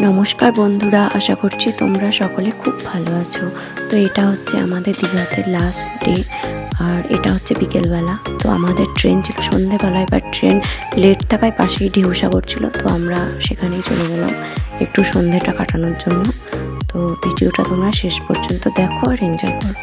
নমস্কার বন্ধুরা, আশা করছি তোমরা সকলে খুব ভালো আছো। তো এটা হচ্ছে আমাদের দীঘাতে লাস্ট ডে, আর এটা হচ্ছে বিকেলবেলা। তো আমাদের ট্রেন ছিল সন্ধেবেলায়, বা ট্রেন লেট থাকায় পাশেই ঢেউসাগর ছিল, তো আমরা সেখানেই চলে গেলাম একটু সন্ধেটা কাটানোর জন্য। তো ভিডিওটা তোমরা শেষ পর্যন্ত দেখো আর এনজয় করো।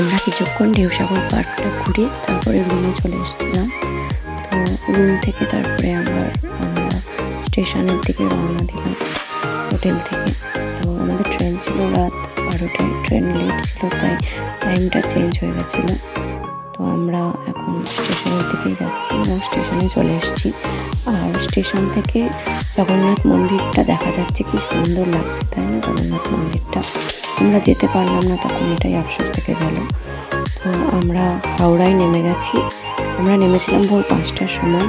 আমরা কিছুক্ষণ ঢেউসাগর পার্কটা ঘুরে তারপরে রুমে চলে এসেছিলাম। তো রুম থেকে তারপরে আমরা স্টেশনের দিকে রওনা দিলাম হোটেল থেকে। তো আমাদের ট্রেন ছিল রাত 12টায়, ট্রেন লেট ছিল তাই টাইমটা চেঞ্জ হয়ে গেছিলো। তো আমরা এখন স্টেশনের দিকেই যাচ্ছি এবং স্টেশনে চলে এসেছি। আর স্টেশন থেকে জগন্নাথ মন্দিরটা দেখা যাচ্ছে, কি সুন্দর লাগছে তাই না জগন্নাথ মন্দিরটা। আমরা যেতে পারলাম না, তখন এটাই আফসোস থেকে গেল। তো আমরা হাওড়ায় নেমে গেছি। আমরা নেমেছিলাম ভোর 5টার সময়।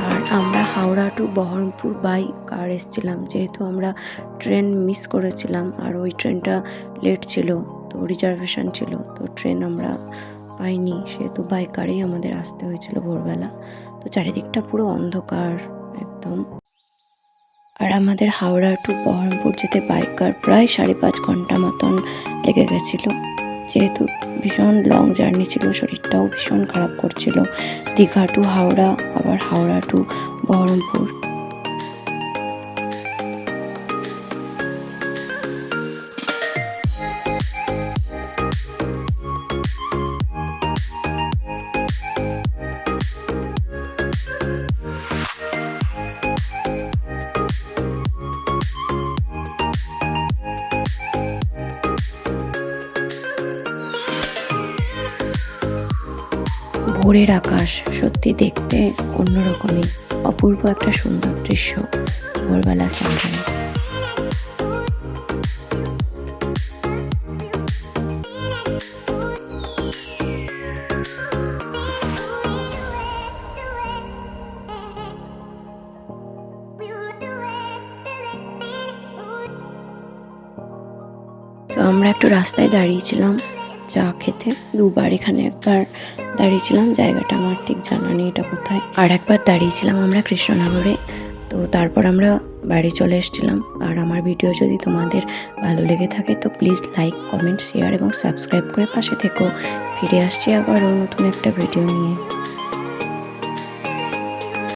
আর আমরা হাওড়া টু বহরমপুর বাই কার এসেছিলাম, যেহেতু আমরা ট্রেন মিস করেছিলাম আর ওই ট্রেনটা লেট ছিল, তো রিজার্ভেশন ছিল, তো ট্রেন আমরা পাইনি, সেহেতু বাই কারেই আমাদের আসতে হয়েছিল ভোরবেলা। তো চারিদিকটা পুরো অন্ধকার একদম। আর আমাদের হাওড়া টু বহরমপুর যেতে বাই কার প্রায় 5.5 ঘন্টা মতন লেগে গেছিলো, যেহেতু ভীষণ লং জার্নি ছিল, শরীরটাও ভীষণ খারাপ করছিল। দীঘা টু হাওড়া, আবার হাওড়া টু বহরমপুর। ভোরের আকাশ সত্যি দেখতে অন্যরকমই অপূর্ব একটা সুন্দর দৃশ্য ভোরবেলা সানরাইজ। তো আমরা একটু রাস্তায় দাঁড়িয়েছিলাম চা খেতে। দুবার এখানে একবার দাঁড়িয়েছিলাম, জায়গাটা আমার ঠিক জানা নেই এটা কোথায়। আর একবার দাঁড়িয়েছিলাম আমরা কৃষ্ণনগরে। তো তারপর আমরা বাড়ি চলে এসেছিলাম। আর আমার ভিডিও যদি তোমাদের ভালো লেগে থাকে তো প্লিজ লাইক, কমেন্ট, শেয়ার এবং সাবস্ক্রাইব করে পাশে থেকো। ফিরে আসছি আবারও নতুন একটা ভিডিও নিয়ে।